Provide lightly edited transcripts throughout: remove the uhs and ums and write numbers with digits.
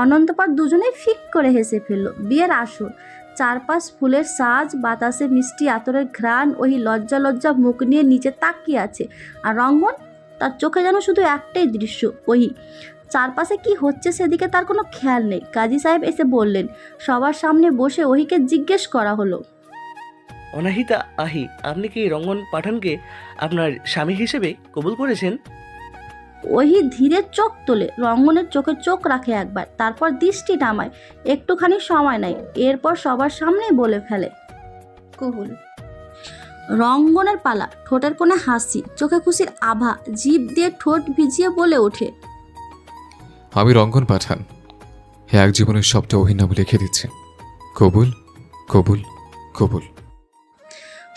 অনন্তপর দুজনেই ফিক করে হেসে ফেলল। বিয়ের আসর, চারপাশ ফুলের সাজ, বাতাসে মিষ্টি আতরের ঘ্রাণ। ওই লজ্জা লজ্জা মুখ নিয়ে নিচে তাকিয়ে আছে। আর রঙ্গন, তার চোখে যেন শুধু একটাই দৃশ্য, ওই চারপাশে কি হচ্ছে সেদিকে তার কোনো খেয়াল নেই। কাজী সাহেব এসে বললেন। সবার সামনে বসে ওহিকে জিজ্ঞেস করা হলো, অনাহিতা আহি, আপনি কি রঙ্গন পাঠানকে আপনার স্বামী হিসেবে কবুল করেছেন? ওহি ধীরে চোখ তোলে, রঙ্গনের চোখে চোখ রাখে একবার, তারপর দৃষ্টি নামায়। একটুখানি সময় নেয়, এরপর সবার সামনেই বলে ফেলে, কবুল। রঙ্গনের পালা। ঠোঁটের কোণে হাসি, চোখে খুশির আভা, জিভ দিয়ে ঠোঁট ভিজিয়ে বলে ওঠে, আমি রঙ্গন পাঠান এক জীবনের সবটা ওহির নামে লিখে দিচ্ছি। কবুল, কবুল, কবুল।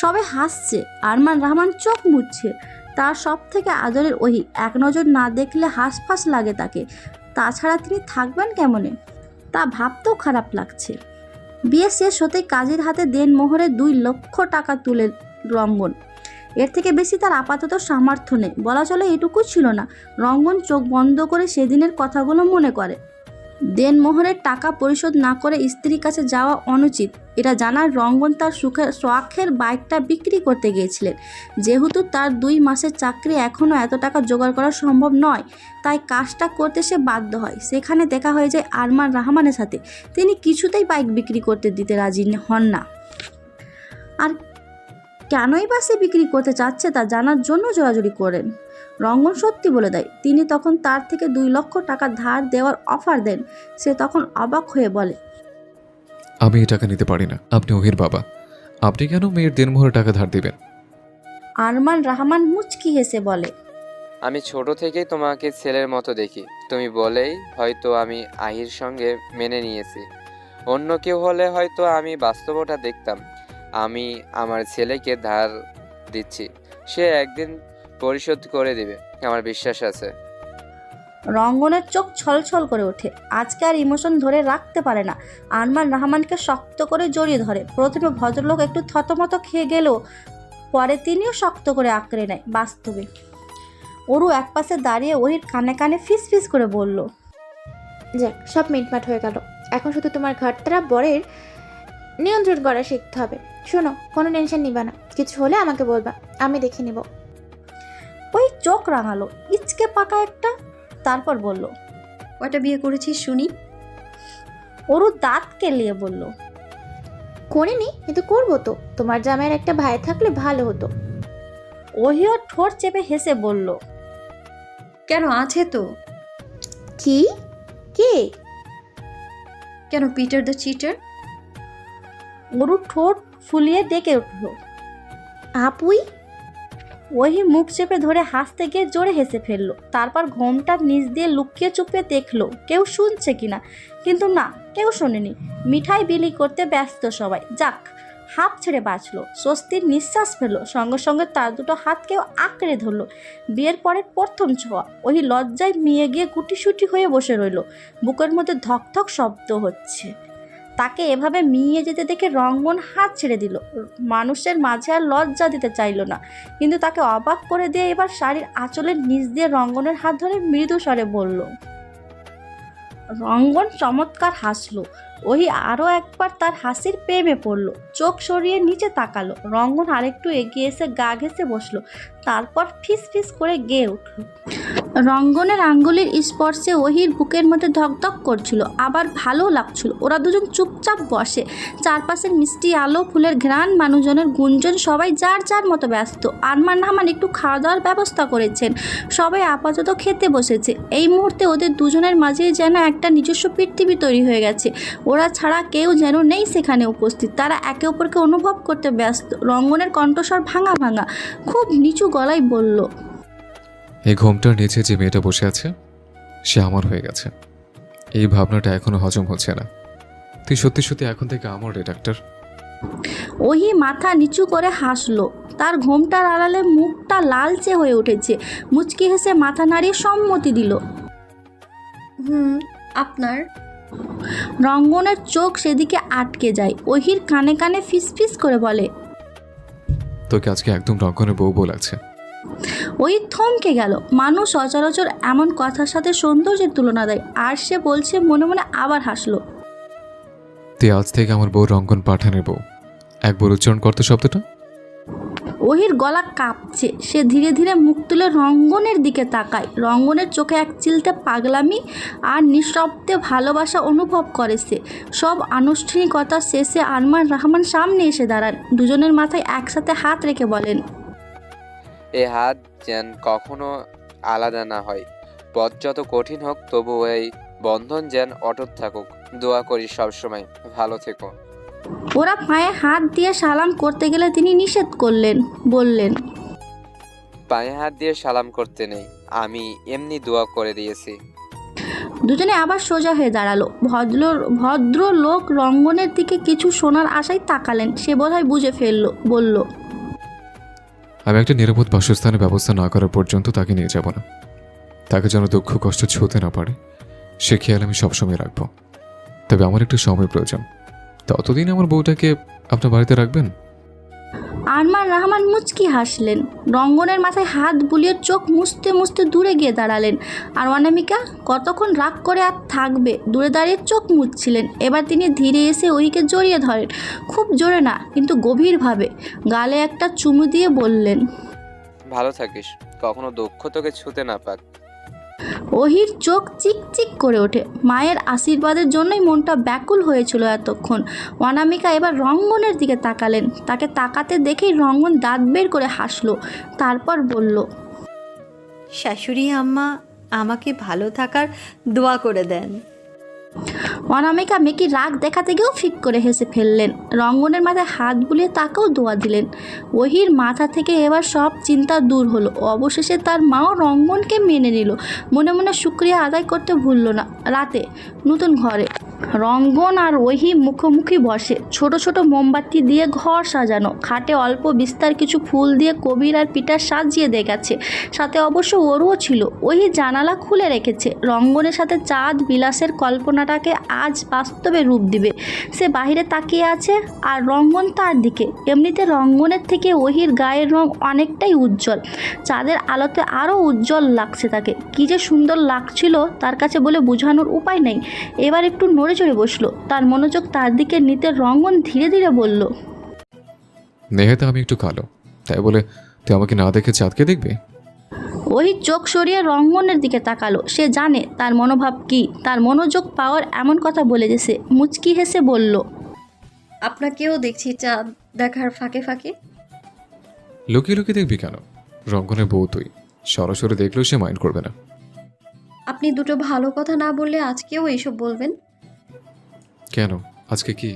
সবে হাসছে। আরমান রহমান চোখ মুছছে। তার সব থেকে আদরের ওহি, এক নজর না দেখলে হাঁসফাঁস লাগে তাকে। তাছাড়া তিনি থাকবেন কেমনে, তা ভাবতেও খারাপ লাগছে। বিয়ে শেষ হতেই কাজীর হাতে দেনমোহরে 2 লক্ষ টাকা তুলে রঙ্গন। এর থেকে বেশি তার আপাতত সামর্থ্য নেই, বলা চলে এটুকু ছিল না। রঙ্গন চোখ বন্ধ করে সেদিনের কথাগুলো মনে করে। দেনমোহরের টাকা পরিশোধ না করে স্ত্রীর কাছে যাওয়া অনুচিত, এটা জানার রঙ্গন তার শখের বাইকটা বিক্রি করতে গিয়েছিলেন। যেহেতু তার 2 মাসের চাকরি, এখনও এত টাকা জোগাড় করা সম্ভব নয়, তাই কাজটা করতে সে বাধ্য হয়। সেখানে দেখা হয়ে যায় আরমান রহমানের সাথে। তিনি কিছুতেই বাইক বিক্রি করতে দিতে রাজি হন না। আর কেনই বা সে বিক্রি করতে চাচ্ছে তা জানার জন্য জোরাজুরি করেন। রঙ্গন সত্যি বলে দেয়। তিনি তখন তার থেকে 2 লক্ষ টাকা ধার দেওয়ার অফার দেন। সে তখন অবাক হয়ে বলে, আমি এই টাকা নিতে পারি না, আপনি ওহির বাবা, আপনি কেন মেয়ের দেনমোহরে টাকা ধার দিবেন? আরমান রহমান মুচকি হেসে বলে, আমি ছোট থেকেই তোমাকে ছেলের মতো দেখি, তুমি বলেই হয়তো আমি আহির সঙ্গে মেনে নিয়েছি। অন্য কেউ হলে হয়তো আমি বাস্তবতা দেখতাম। আমি আমার ছেলেকে ধার দিচ্ছি, সে একদিন পরিশোধ করে দিবে, আমার বিশ্বাস আছে। রঙ্গনের চোখ ছলছল করে ওঠে। আজকে আর ইমোশন ধরে রাখতে পারে না। আরমান রহমানকে শক্ত করে জড়িয়ে ধরে। প্রথমে ভদ্রলোক একটু থতমত খেয়ে গেলেও পরে তিনিও শক্ত করে আঁকড়ে নেয়। বাস্তবে ওরু একপাশে দাঁড়িয়ে ওহির কানে কানে ফিস ফিস করে বলল, যাক, সব মিটমাট হয়ে গেল। এখন শুধু তোমার ঘরটারা বরের নিয়ন্ত্রণ করা শিখতে হবে। শোনো, কোনো টেনশন নিবা না, কিছু হলে আমাকে বলবা, আমি দেখে নিব। ওই চোখ রাঙালো, ইচকে পাকা একটা। তারপর বলল, কয়টা বিয়ে করেছিস শুনি? ওরু দাঁত কেলিয়ে বলল, করিনি, কিন্তু করবো তো। তোমার জামাইয়ের একটা ভাই থাকলে ভালো হতো। ওহিও ঠোঁট চেপে হেসে বলল, কেন, আছে তো। কি? কে? কেন, পিটার দ্য চিটার। ওরু ঠোঁট ফুলিয়ে ডেকে উঠল, আপুই? ওহি মুখ চেপে ধরে হাসতে গিয়ে জোরে হেসে ফেললো। তারপর ঘোমটার নিচ দিয়ে লুকিয়ে চুপিয়ে দেখলো কেউ শুনছে কিনা, কিন্তু না, কেউ শোনেনি। মিঠাই বিলি করতে ব্যস্ত সবাই। যাক, হাঁপ ছেড়ে বাঁচলো। স্বস্তির নিঃশ্বাস ফেললো। সঙ্গে সঙ্গে তার 2 হাত কেউ আঁকড়ে ধরলো। বিয়ের পরের প্রথম ছোঁয়া। ওহি লজ্জায় মিয়ে গিয়ে গুটিসুটি হয়ে বসে রইল। বুকের মধ্যে ধকধক শব্দ হচ্ছে। তাকে এভাবে মিয়ে যেতে দেখে রঙ্গন হাত ছেড়ে দিল। মানুষের মাঝে আর লজ্জা দিতে চাইল না, কিন্তু তাকে অবাক করে দিয়ে এবার শাড়ির আঁচলের নিচ দিয়ে রঙ্গনের হাত ধরে মৃদু স্বরে বলল। রঙ্গন চমৎকার হাসলো। ওহি আরও একবার তার হাসির প্রেমে পড়লো। চোখ সরিয়ে নিচে তাকালো। রঙ্গন আরেকটু এগিয়ে এসে গা ঘেঁষে বসলো। তারপর ফিস ফিস করে গেয়ে উঠল। রঙ্গনের আঙ্গুলের স্পর্শে ওহির বুকের মধ্যে ধকধক করছিল, আবার ভালো লাগছিল। ওরা দুজন চুপচাপ বসে। চারপাশের মিষ্টি আলো, ফুলের ঘ্রাণ, মানুষজনের গুঞ্জন, সবাই যার যার মতো ব্যস্ত। আরমান রহমান একটু খাওয়া দাওয়ার ব্যবস্থা করেছেন। সবাই আপাতত খেতে বসেছে। এই মুহূর্তে ওদের দুজনের মাঝেই যেন একটা নিজস্ব পৃথিবী তৈরি হয়ে গেছে। ওরা ছাড়া কেউ যেন নেই সেখানে উপস্থিত। তারা একে অপরকে অনুভব করতে ব্যস্ত। রঙ্গনের কণ্ঠস্বর ভাঙা ভাঙা, খুব নিচু গলায় বলল, এই ঘোমটার নিচে যে মেয়েটা বসে আছে সে আমার হয়ে গেছে। এই ভাবনাটা এখনো হজম হচ্ছে না। তুই সত্যি সত্যি এখন থেকে আমার রে ডাক্তার। ওহি মাথা নিচু করে হাসলো। তার ঘোমটার আড়ালে মুখটা লালচে হয়ে উঠেছে। মুচকি হেসে মাথা নাড়িয়ে সম্মতি দিল। আপনার। রঙ্গনের চোখ সেদিকে আটকে যায়। ওহির কানে কানে ফিস ফিস করে বলে, তোকে আজকে একদম রঙ্গনের বউ লাগছে। ওই থমকে গেল। মানুষ সচরাচর এমন কথার সাথে সৌন্দর্যের তুলনা দেয়, আর সে বলছে মনে মনে আবার হাসলো। তুই আজ থেকে আমার বউ রঙ্গন পাঠানের বউ। একবার উচ্চারণ করতে শব্দটা। ওহির গলা কাঁপছে। সে ধীরে ধীরে মুখ তুলে রঙ্গনের দিকে তাকায়। রঙ্গনের চোখে এক চিলতে পাগলামি আর নিঃশব্দে ভালোবাসা অনুভব করে সে। সব আনুষ্ঠানিকতা শেষে আরমান রহমান সামনে এসে দাঁড়ান। দুজনের মাথায় একসাথে হাত রেখে বলেন, এ হাত যেন কখনো আলাদা না হয়। পথ যত কঠিন হোক তবু এই বন্ধন যেন অটুট থাকুক। দোয়া করি সবসময় ভালো থেকো। ওরা পায়ে হাত দিয়ে সালাম করতে গেলে তিনি নিষেধ করলেন, বললেন, পায়ে হাত দিয়ে সালাম করতে নেই, আমি এমনি দোয়া করে দিয়েছি। দুজনে আবার সোজা হয়ে দাঁড়ালো। ভদ্র লোক রঙ্গনের দিকে কিছু শোনার আশায় তাকালেন। সে বোধহয় বুঝে ফেললো, বলল, আমি একটা নিরাপদ বাসস্থানের ব্যবস্থা না করা পর্যন্ত তাকে নিয়ে যাব না। তাকে যেন দুঃখ কষ্ট ছুঁতে না পারে সে খেয়াল আমি সবসময় রাখবো। তবে আমার একটু সময় প্রয়োজন। ততদিন আমার বউটাকে আপনার বাড়িতে রাখবেন? আরমান রহমান মুচকি হাসলেন। রঙ্গনের মাথায় হাত বুলিয়ে চোখ মুছতে মুছতে দূরে গিয়ে দাঁড়ালেন। আর অনামিকা কতক্ষণ রাগ করে আর থাকবে, দূরে দাঁড়িয়ে চোখ মুছছিলেন। এবার তিনি ধীরে এসে ওইকে জড়িয়ে ধরেন, খুব জোরে না কিন্তু গভীরভাবে। গালে একটা চুমু দিয়ে বললেন, ভালো থাকিস, কখনো দুঃখ তোকে ছুতে না পাক। ওহির চোখ চিকচিক করে ওঠে। মায়ের আশীর্বাদের জন্যই মনটা ব্যাকুল হয়েছিল এতক্ষণ। অনামিকা এবার রঙ্গনের দিকে তাকালেন। তাকে তাকাতে দেখেই রঙ্গন দাঁত বের করে হাসলো। তারপর বলল, শাশুড়ি আম্মা আমাকে ভালো থাকার দোয়া করে দেন। অনামিকা মেকি রাগ দেখাতে গিয়েও ফিক করে হেসে ফেললেন। রঙ্গনের মাথায় হাত বুলিয়ে তাকেও দোয়া দিলেন। ওহির মাথা থেকে এবার সব চিন্তা দূর হলো। অবশেষে তার মাও রঙ্গনকে মেনে নিল। মনে মনে শুক্রিয়া আদায় করতে ভুলল না। রাতে নতুন ঘরে রঙ্গন আর ওহি মুখোমুখি বসে। ছোট ছোট মোমবাতি দিয়ে ঘর সাজানো, খাটে অল্প বিস্তার কিছু ফুল দিয়ে কবির আর পিটার সাজিয়ে দিয়ে গেছে। সাথে অবশ্য ওরও ছিল। ওহি জানালা খুলে রেখেছে। রঙ্গনের সাথে চাঁদ বিলাসের কল্পনাটাকে আজ বাস্তবে রূপ দিবে। সে বাইরে তাকিয়ে আছে আর রঙ্গন তার দিকে। এমনিতে রঙ্গনের থেকে ওহির গায়ের রং অনেকটাই উজ্জ্বল। চাঁদের আলোতে আরও উজ্জ্বল লাগছে তাকে। কী যে সুন্দর লাগছিল তার কাছে বলে বোঝানোর উপায় নেই। এবার একটু নড়ে চড়ে বসলো। তার মনোযোগ তার দিকে নিতে রঙ্গন ধীরে ধীরে বলল, নেহাতে আমি একটু কালো, তাই বলে তুই আমাকে না দেখে চাঁদকে দেখবি? ওই চোখ সরিয়ে রঙ্গনের দিকে তাকালো। সে জানে তার মনোভাব কি। তার মনোযোগ পাওয়ার এমন কথা বলে গেছে। মুচকি হেসে বলল, আপনাকেও দেখছি চাঁদ দেখার ফাঁকে ফাঁকে। লুকিয়ে লুকিয়ে দেখবি কেন? রঙ্গনের বউ তুই, সরাসরি দেখলেও সে মাইন্ড করবে না। আপনি দুটো ভালো কথা না বললে আজকেও এইসব বলবেন? কেন, আজকে কি?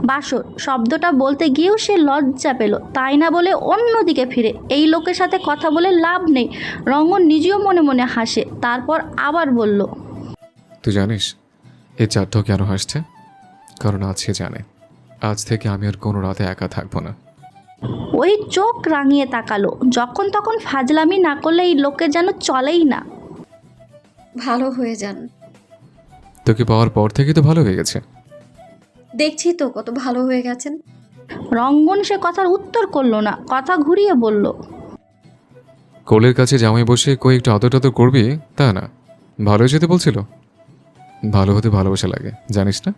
বাসর শব্দটা বলতে গিয়েও সে লজ্জা পেল। তাই না বলে অন্যদিকে ফিরে। এই লোকের সাথে কথা বলে লাভ নেই। রঙ্গন নিজেও মনে মনে হাসে। তারপর আবার বলল, তুই জানিস এই চাঁদটাও কেন হাসছে? কারণ আজ সে জানে আজ থেকে আমি আর কোনো রাতে একা থাকবো না। ওই চোখ রাঙিয়ে তাকালো। যখন তখন ফাজলামি না করলে এই লোকের যেন চলেই না। ভালো হয়ে যান। তোকে পাওয়ার পর থেকেই তো ভালো হয়ে গেছে। দেখছি তো কত ভালো হয়ে গেছেন। রঙ্গন সে কথার উত্তর করলো না, কথা ঘুরিয়ে বলল, কোলের কাছে জামাই বসে কই একটু আদর টাদর করবি তা না, ভালো হয়ে যেতে বলছিল। ভালো হতে ভালোবাসা লাগে, জানিস না?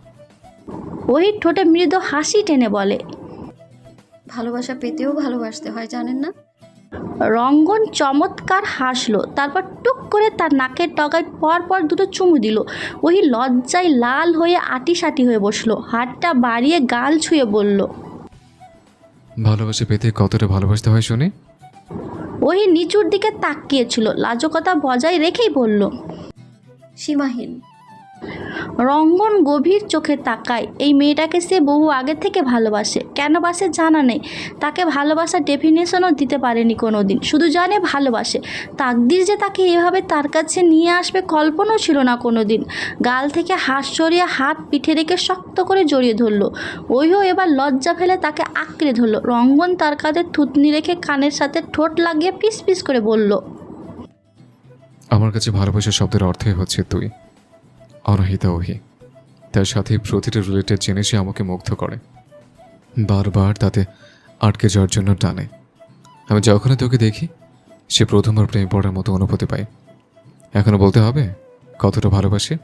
ওই ঠোঁটে মৃদু হাসি টেনে বলে, ভালোবাসা পেতেও ভালোবাসতে হয়, জানেন না? রঙ্গন চমৎকার হাসলো। তারপর টুক করে তার নাকের ডগায় পর পর দুটো চুমু দিল। ওই লজ্জায় লাল হয়ে আটিসাটি হয়ে বসলো। হাতটা বাড়িয়ে গাল ছুঁয়ে বলল, ভালোবাসা পেতে কতটা ভালোবাসতে হয় শুনি। ওই নিচুর দিকে তাকিয়েছিল। লাজকতা বজায় রেখেই বলল, সীমাহীন। রঙ্গন গভীর চোখে তাকায়। এই মেয়েটাকে সে বহু আগে থেকে ভালোবাসে। কেন বাসে জানা নেই। তাকে ভালোবাসার ডেফিনেশনও দিতে পারেনি কোনো দিন। শুধু জানে ভালোবাসে। তাকদির যে তাকে এভাবে তার কাছে নিয়ে আসবে কল্পনাও ছিল না কোনো দিন। গাল থেকে হাত সরিয়ে হাত পিঠে রেখে শক্ত করে জড়িয়ে ধরলো। ওইও এবার লজ্জা ফেলে তাকে আঁকড়ে ধরলো। রঙ্গন তার কাঁধে থুতনি রেখে কানের সাথে ঠোঁট লাগিয়ে পিস পিস করে বলল, আমার কাছে ভালোবাসা শব্দের অর্থই হচ্ছে তুই, অনাহিতা ওহি। তার সাথে প্রতিটা রিলেটেড জিনিসই আমাকে মুগ্ধ করে, বারবার তাতে আটকে যাওয়ার জন্য টানে। আমি যখনই তোকে দেখি সে প্রথমবার প্রেমে পড়ার মতো অনুভূতি পায়। এখনো বলতে হবে কতটা ভালোবাসি?